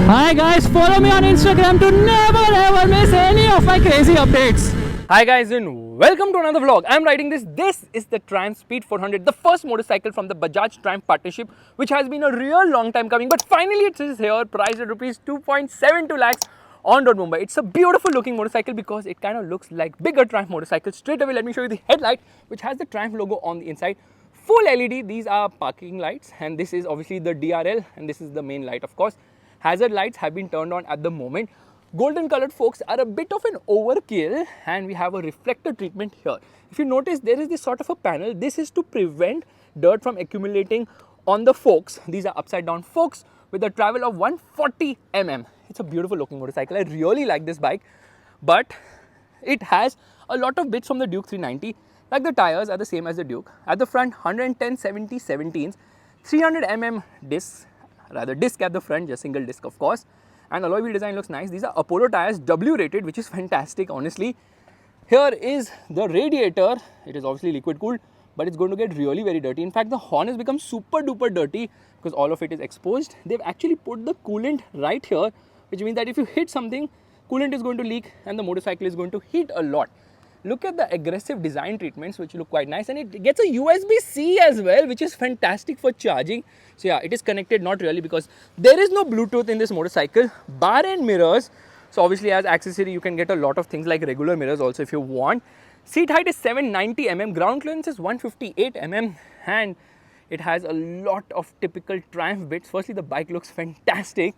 Hi guys, follow me on Instagram to never ever miss any of my crazy updates. Hi guys and welcome to another vlog. I'm riding this. This is the Triumph Speed 400, the first motorcycle from the Bajaj Triumph partnership, which has been a real long time coming, but finally it is here, priced at rupees 2.72 lakhs on road Mumbai. It's a beautiful looking motorcycle because it kind of looks like bigger Triumph motorcycle. Straight away, let me show you the headlight, which has the Triumph logo on the inside. Full LED, these are parking lights, and this is obviously the DRL, and this is the main light, of course. Hazard lights have been turned on at the moment. Golden colored forks are a bit of an overkill, and we have a reflector treatment here. If you notice, there is this sort of a panel. This is to prevent dirt from accumulating on the forks. These are upside down forks with a travel of 140 mm. It's a beautiful looking motorcycle. I really like this bike, but it has a lot of bits from the Duke 390. Like the tires are the same as the Duke. At the front, 110/70/17s, 300 mm disc at the front, just single disc of course. And alloy wheel design looks nice. These are Apollo tires, W rated, which is fantastic honestly. Here is the radiator. It is obviously liquid cooled, but it's going to get really very dirty. In fact, the horn has become super duper dirty because all of it is exposed. They've actually put the coolant right here, which means that if you hit something, coolant is going to leak and the motorcycle is going to heat a lot. Look at the aggressive design treatments, which look quite nice, and it gets a USB-C as well, which is fantastic for charging. So yeah, it is connected, not really, because there is no Bluetooth in this motorcycle. Bar and mirrors, so obviously as accessory you can get a lot of things like regular mirrors also if you want. Seat height is 790 mm, ground clearance is 158 mm, and it has a lot of typical Triumph bits. Firstly, the bike looks fantastic.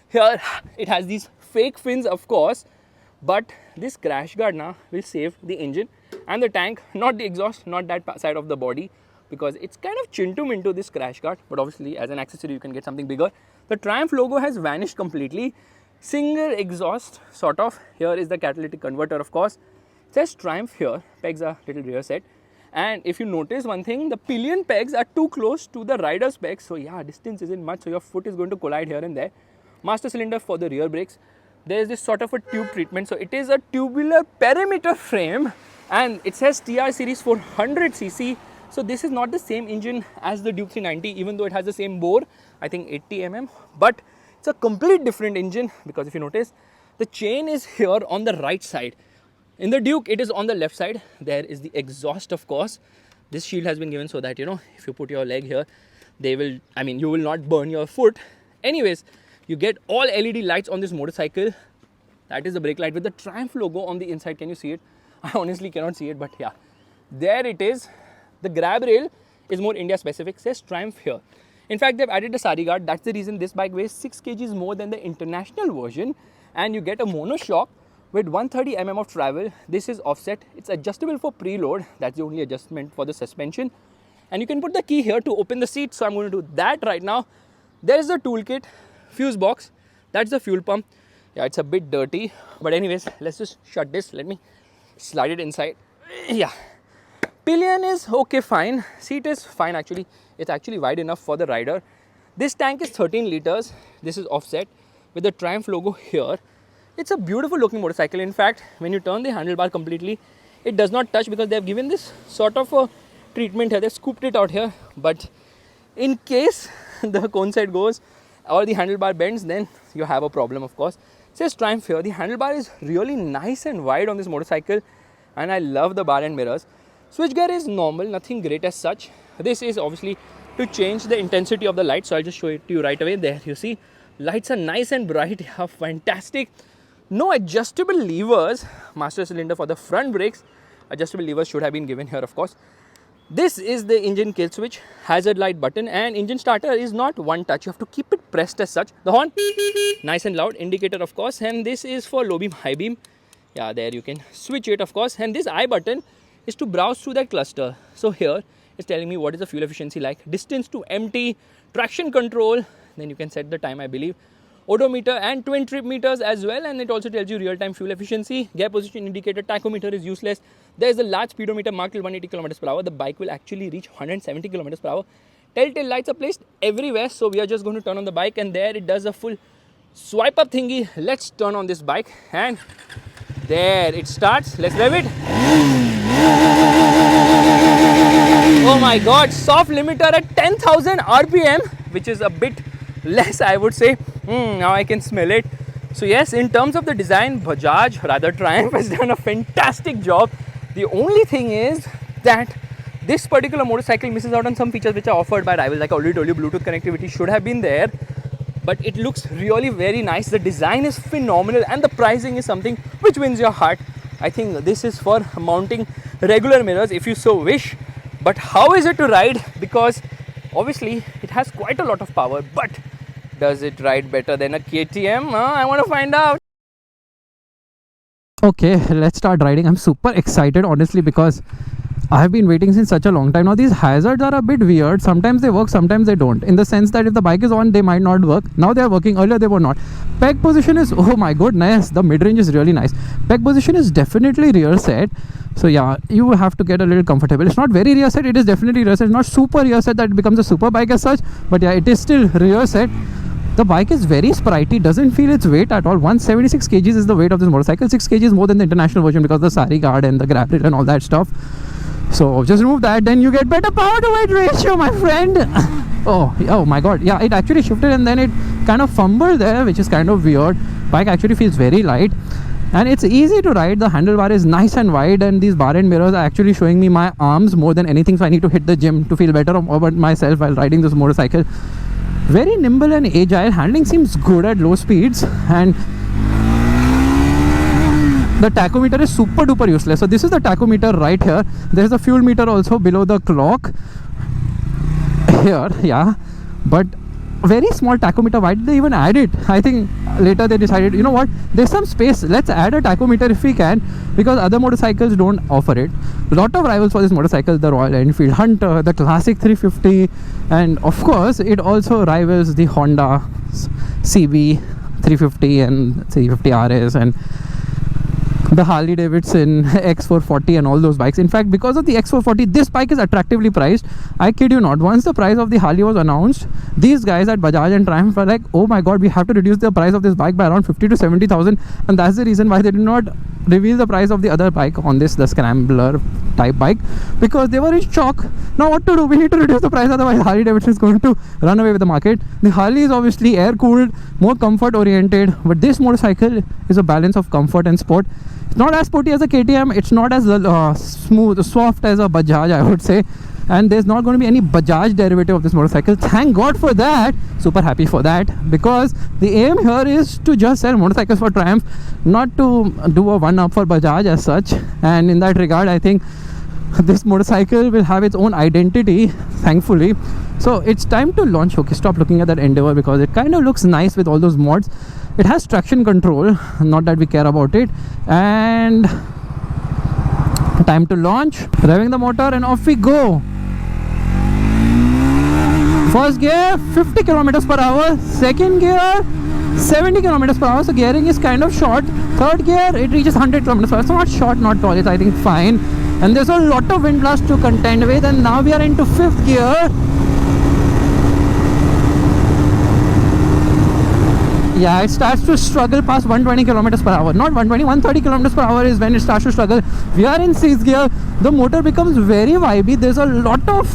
Here it has these fake fins, of course, but this crash guard now will save the engine and the tank, not the exhaust, not that side of the body, because it's kind of chintu-mintu, this crash guard. But obviously as an accessory you can get something bigger. The Triumph logo has vanished completely. Single exhaust sort of. Here is the catalytic converter, of course. It says Triumph here. Pegs are little rear set. And if you notice one thing, the pillion pegs are too close to the rider's pegs. So yeah, distance isn't much, so your foot is going to collide here and there. Master cylinder for the rear brakes. There is this sort of a tube treatment. So it is a tubular perimeter frame, and it says TR series 400cc. So this is not the same engine as the Duke 390, even though it has the same bore, I think 80 mm, but it's a complete different engine, because if you notice, the chain is here on the right side. In the Duke, it is on the left side. There is the exhaust, of course. This shield has been given so that, you know, if you put your leg here, you will not burn your foot. Anyways, you get all LED lights on this motorcycle. That is the brake light with the Triumph logo on the inside. Can you see it? I honestly cannot see it, but yeah, there it is. The grab rail is more India specific, says Triumph here. In fact, they've added the sari guard. That's the reason this bike weighs 6 kgs more than the international version, and you get a monoshock with 130 mm of travel. This is offset. It's adjustable for preload. That's the only adjustment for the suspension. And you can put the key here to open the seat. So I'm going to do that right now. There is the toolkit, fuse box. That's the fuel pump. Yeah, it's a bit dirty, but anyways, let's just shut this. Let me slide it inside. Yeah. Pillion is okay, fine. Seat is fine actually. It's actually wide enough for the rider. This tank is 13 liters. This is offset with the Triumph logo here. It's a beautiful looking motorcycle. In fact, when you turn the handlebar completely, it does not touch because they have given this sort of a treatment here. They scooped it out here, but in case the cone side goes or the handlebar bends, then you have a problem, of course. It says Triumph here. The handlebar is really nice and wide on this motorcycle, and I love the bar and mirrors. Switch gear is normal, nothing great as such. This is obviously to change the intensity of the light, so I'll just show it to you right away. There you see, lights are nice and bright. Yeah, fantastic. No adjustable levers. Master cylinder for the front brakes. Adjustable levers should have been given here, of course. This is the engine kill switch, hazard light button, and engine starter is not one touch. You have to keep it pressed as such. The horn, nice and loud. Indicator, of course, and this is for low beam, high beam. Yeah, there you can switch it, of course. And this I button is to browse through that cluster. So here it's telling me what is the fuel efficiency like, distance to empty, traction control. Then you can set the time, I believe. Odometer and twin trip meters as well, and it also tells you real-time fuel efficiency. Gear position indicator, tachometer is useless. There is a large speedometer marked till 180 km/h. The bike will actually reach 170 km/h. Telltale lights are placed everywhere, so we are just going to turn on the bike, and there it does a full swipe up thingy. Let's turn on this bike, and there it starts. Let's rev it. Oh my god, soft limiter at 10,000 RPM, which is a bit less, I would say. Now I can smell it. So yes, in terms of the design, Bajaj, rather Triumph, has done a fantastic job. The only thing is that this particular motorcycle misses out on some features which are offered by rivals. Like I already told you, Bluetooth connectivity should have been there, but it looks really very nice. The design is phenomenal and the pricing is something which wins your heart. I think this is for mounting regular mirrors if you so wish. But how is it to ride? Because obviously it has quite a lot of power, but does it ride better than a KTM? I want to find out. Okay, let's start riding. I'm super excited honestly because I have been waiting since such a long time. Now these hazards are a bit weird. Sometimes they work, sometimes they don't. In the sense that if the bike is on, they might not work. Now they are working. Earlier they were not. Peg position is, oh my goodness, the mid-range is really nice. Peg position is definitely rear set. So yeah, you have to get a little comfortable. It's not very rear set. It is definitely rear set. It's not super rear set that it becomes a super bike as such. But yeah, it is still rear set. The bike is very sprightly, doesn't feel its weight at all. 176 kgs is the weight of this motorcycle. 6 kgs more than the international version because of the sari guard and the grab rail and all that stuff. So just remove that, then you get better power to weight ratio, my friend. Oh my god, yeah, it actually shifted and then it kind of fumbled there, which is kind of weird. Bike actually feels very light and it's easy to ride. The handlebar is nice and wide and these bar end mirrors are actually showing me my arms more than anything, so I need to hit the gym to feel better about myself while riding this motorcycle. Very nimble and agile. Handling seems good at low speeds, and the tachometer is super duper useless. So this is the tachometer right here. There is a fuel meter also below the clock here, yeah, but very small tachometer. Why did they even add it? I think later they decided, you know what, there's some space, let's add a tachometer if we can, because other motorcycles don't offer it. A lot of rivals for this motorcycle, the Royal Enfield Hunter, the Classic 350, and of course it also rivals the Honda CB 350 and 350 RS and the Harley-Davidson X440 and all those bikes. In fact, because of the X440, this bike is attractively priced. I kid you not, once the price of the Harley was announced, these guys at Bajaj and Triumph were like, oh my god, we have to reduce the price of this bike by around 50 to 70,000, and that's the reason why they did not reveal the price of the other bike on this, the Scrambler type bike, because they were in shock. Now what to do? We need to reduce the price, otherwise Harley-Davidson is going to run away with the market. The Harley is obviously air-cooled, more comfort-oriented, but this motorcycle is a balance of comfort and sport. It's not as sporty as a KTM, it's not as smooth, soft as a Bajaj, I would say, and there's not going to be any Bajaj derivative of this motorcycle. Thank god for that. Super happy for that, because the aim here is to just sell motorcycles for Triumph, not to do a one-up for Bajaj as such. And in that regard, I think this motorcycle will have its own identity, thankfully. So it's time to launch. Okay, stop looking at that Endeavour because it kind of looks nice with all those mods. It has traction control, not that we care about it. And time to launch. Revving the motor and off we go. First gear 50 kilometers per hour, second gear 70 kilometers per hour, so gearing is kind of short. Third gear it reaches 100 kilometers per hour, so not short, not tall, it's I think fine. And there's a lot of wind blast to contend with, and now we are into fifth gear. Yeah, it starts to struggle past 120 kilometers per hour. Not 120, 130 kilometers per hour is when it starts to struggle. We are in sixth gear. The motor becomes very vibey. There's a lot of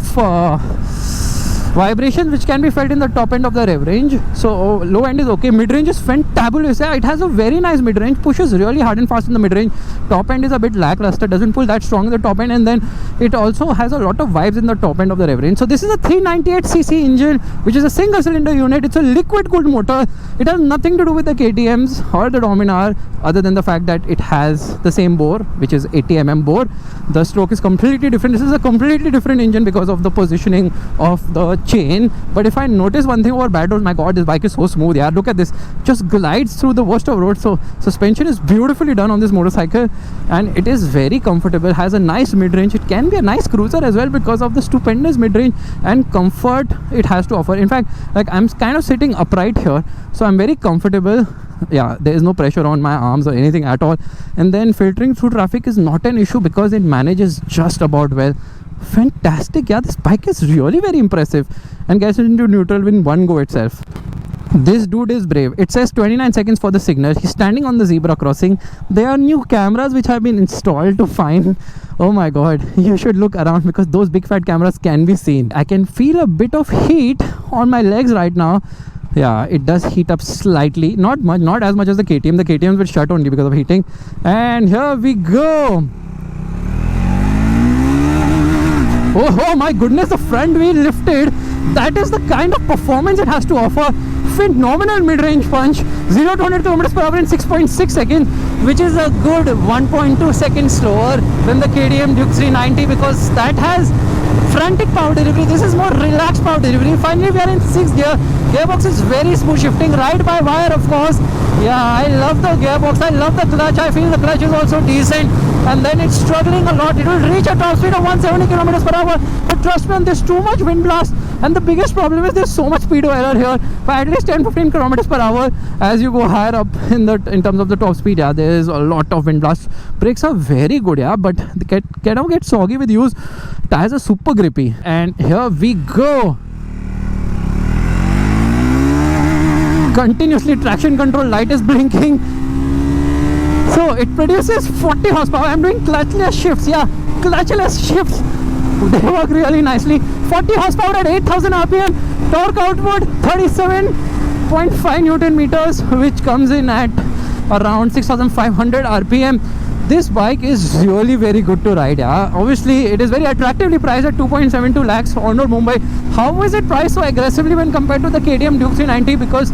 vibration which can be felt in the top end of the rev range. So low end is okay. Mid range is fantabulous. Yeah, it has a very nice mid range. Pushes really hard and fast in the mid range. Top end is a bit lackluster. Doesn't pull that strong in the top end, and then it also has a lot of vibes in the top end of the rev range. So this is a 398cc engine, which is a single cylinder unit. It's a liquid cooled motor. It has nothing to do with the KTMs or the Dominar, other than the fact that it has the same bore, which is 80mm bore. The stroke is completely different. This is a completely different engine because of the positioning of the chain. But if I notice one thing over bad roads, my god, this bike is so smooth. Yeah, look at this, just glides through the worst of roads. So suspension is beautifully done on this motorcycle, and it is very comfortable. Has a nice mid-range. It can be a nice cruiser as well because of the stupendous mid-range and comfort it has to offer. In fact, like I'm kind of sitting upright here, so I'm very comfortable. Yeah, there is no pressure on my arms or anything at all, and then filtering through traffic is not an issue because it manages just about well. Fantastic. Yeah, this bike is really very impressive and gets into neutral in one go itself. This dude is brave. It says 29 seconds for the signal. He's standing on the zebra crossing. There are new cameras which have been installed to find. Oh my god, you should look around because those big fat cameras can be seen. I can feel a bit of heat on my legs right now. Yeah, it does heat up slightly, not much, not as much as the KTM. The KTMs will shut only because of heating. And here we go. Oh my goodness, the front wheel lifted. That is the kind of performance it has to offer. Phenomenal mid-range punch, 0 to 100 km per hour in 6.6 seconds, which is a good 1.2 seconds slower than the KTM Duke 390, because that has frantic power delivery. This is more relaxed power delivery. Finally, we are in 6th gear. Gearbox is very smooth shifting, right by wire, of course. Yeah, I love the gearbox. I love the clutch. I feel the clutch is also decent. And then it's struggling a lot. It will reach a top speed of 170 km per hour. But trust me, there's too much wind blast. And the biggest problem is there's so much speedo error here. By at least 10-15 km per hour as you go higher up in terms of the top speed. Yeah, there is a lot of wind blast. Brakes are very good, yeah, but the KTM gets soggy with use. Tires are super grippy. And here we go. Continuously traction control light is blinking. So it produces 40 horsepower. I'm doing clutchless shifts. Yeah, clutchless shifts. They work really nicely. 40 horsepower at 8,000 RPM. Torque output 37.5 Newton meters, which comes in at around 6,500 RPM. This bike is really very good to ride. Yeah, obviously it is very attractively priced at 2.72 lakhs on road Mumbai. How is it priced so aggressively when compared to the KTM Duke 390? Because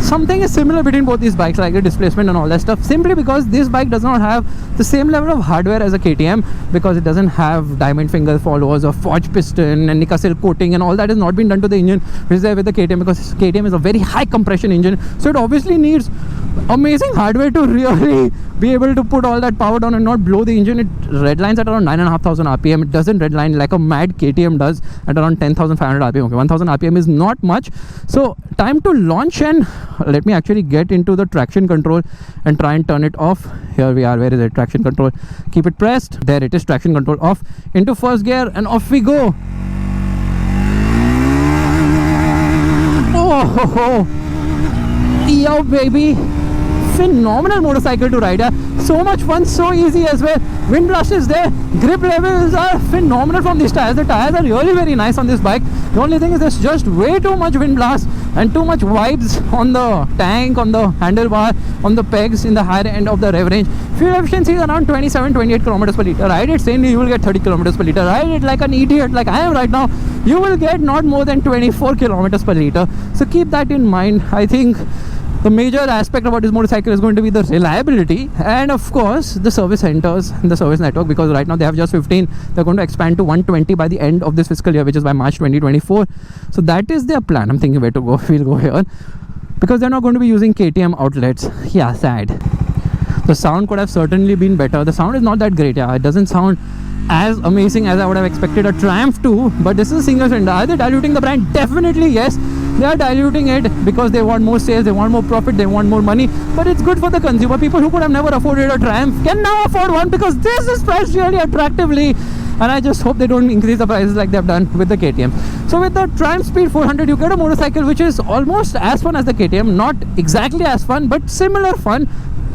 something is similar between both these bikes, like the displacement and all that stuff, simply because this bike does not have the same level of hardware as a KTM, because it doesn't have diamond finger followers or forged piston and Nickel coating, and all that has not been done to the engine, which is there with the KTM, because KTM is a very high compression engine. So it obviously needs amazing hardware to really be able to put all that power down and not blow the engine. It redlines at around 9,500 RPM. It doesn't redline like a mad KTM does at around 10,500 RPM. Okay, 1,000 RPM is not much. So time to launch, and let me actually get into the traction control and try and turn it off. Here we are. Where is it? Traction control. Keep it pressed. There it is. Traction control off. Into first gear, and off we go. Oh, yo baby. Phenomenal motorcycle to ride. So much fun, so easy as well. Wind blast is there. Grip levels are phenomenal from these tires. The tires are really very nice on this bike. The only thing is there's just way too much wind blast and too much vibes on the tank, on the handlebar, on the pegs in the higher end of the rev range. Fuel efficiency is around 27-28 km per liter. Ride it sanely, you will get 30 km per liter. Ride it like an idiot like I am right now, you will get not more than 24 km per liter. So keep that in mind. I think the major aspect about this motorcycle is going to be the reliability, and of course the service centers and the service network, because right now they have just 15. They're going to expand to 120 by the end of this fiscal year, which is by March 2024. So that is their plan. I'm thinking where to go. We'll go here, because they're not going to be using KTM outlets. Yeah, sad. The sound could have certainly been better. The sound is not that great. Yeah, it doesn't sound as amazing as I would have expected a Triumph to, but this is a single cylinder. Are they diluting the brand? Definitely yes. They are diluting it because they want more sales, they want more profit, they want more money. But it's good for the consumer. People who could have never afforded a Triumph can now afford one, because this is priced really attractively. And I just hope they don't increase the prices like they've done with the KTM. So with the Triumph Speed 400, you get a motorcycle which is almost as fun as the KTM. Not exactly as fun, but similar fun.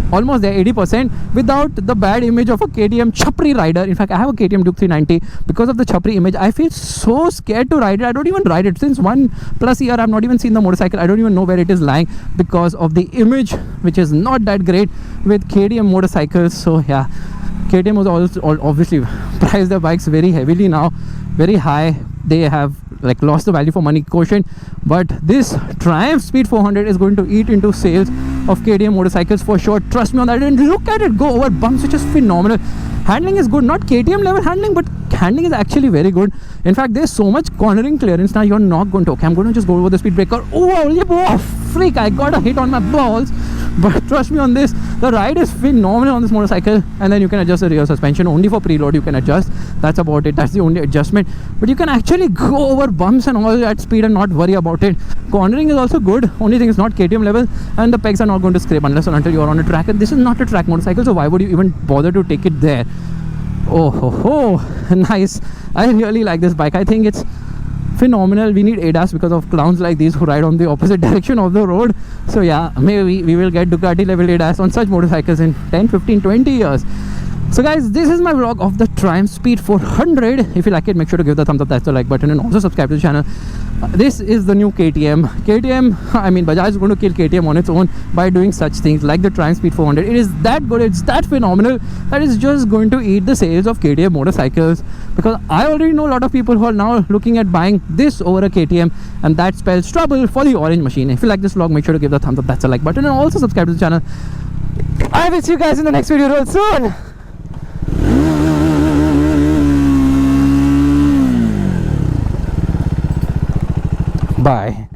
Almost there, 80%, without the bad image of a KTM chapri rider. In fact, I have a KTM Duke 390. Because of the chapri image, I feel so scared to ride it. I don't even ride it. Since 1+ year, I've not even seen the motorcycle. I don't even know where it is lying, because of the image, which is not that great with KTM motorcycles. So yeah, KTM was also obviously priced their bikes very heavily now, very high. They have like lost the value for money quotient, but this Triumph Speed 400 is going to eat into sales of KTM motorcycles for sure. Trust me on that. And look at it go over bumps, which is phenomenal. Handling is good, not KTM level handling, but handling is actually very good. In fact, there's so much cornering clearance now, you're not going to, okay, I'm going to just go over the speed breaker. Oh freak, I got a hit on my balls. But trust me on this, the ride is phenomenal on this motorcycle. And then you can adjust the rear suspension. Only for preload you can adjust. That's about it. That's the only adjustment. But you can actually go over bumps and all at speed and not worry about it. Cornering is also good. Only thing is not KTM level. And the pegs are not going to scrape unless and until you're on a track. And this is not a track motorcycle, so why would you even bother to take it there? Oh ho ho, nice. I really like this bike. I think it's phenomenal. We need ADAS because of clowns like these who ride on the opposite direction of the road. So yeah, maybe we will get Ducati level ADAS on such motorcycles in 10, 15, 20 years. So guys, this is my vlog of the Triumph Speed 400. If you like it, make sure to give the thumbs up, that's the like button, and also subscribe to the channel. This is the new KTM. I mean, Bajaj is going to kill KTM on its own by doing such things like the Triumph Speed 400. It is that good, it's that phenomenal that is just going to eat the sales of KTM motorcycles, because I already know a lot of people who are now looking at buying this over a KTM, and that spells trouble for the orange machine. If you like this vlog, make sure to give the thumbs up, that's a like button, and also subscribe to the channel. I will see you guys in the next video real soon. Bye.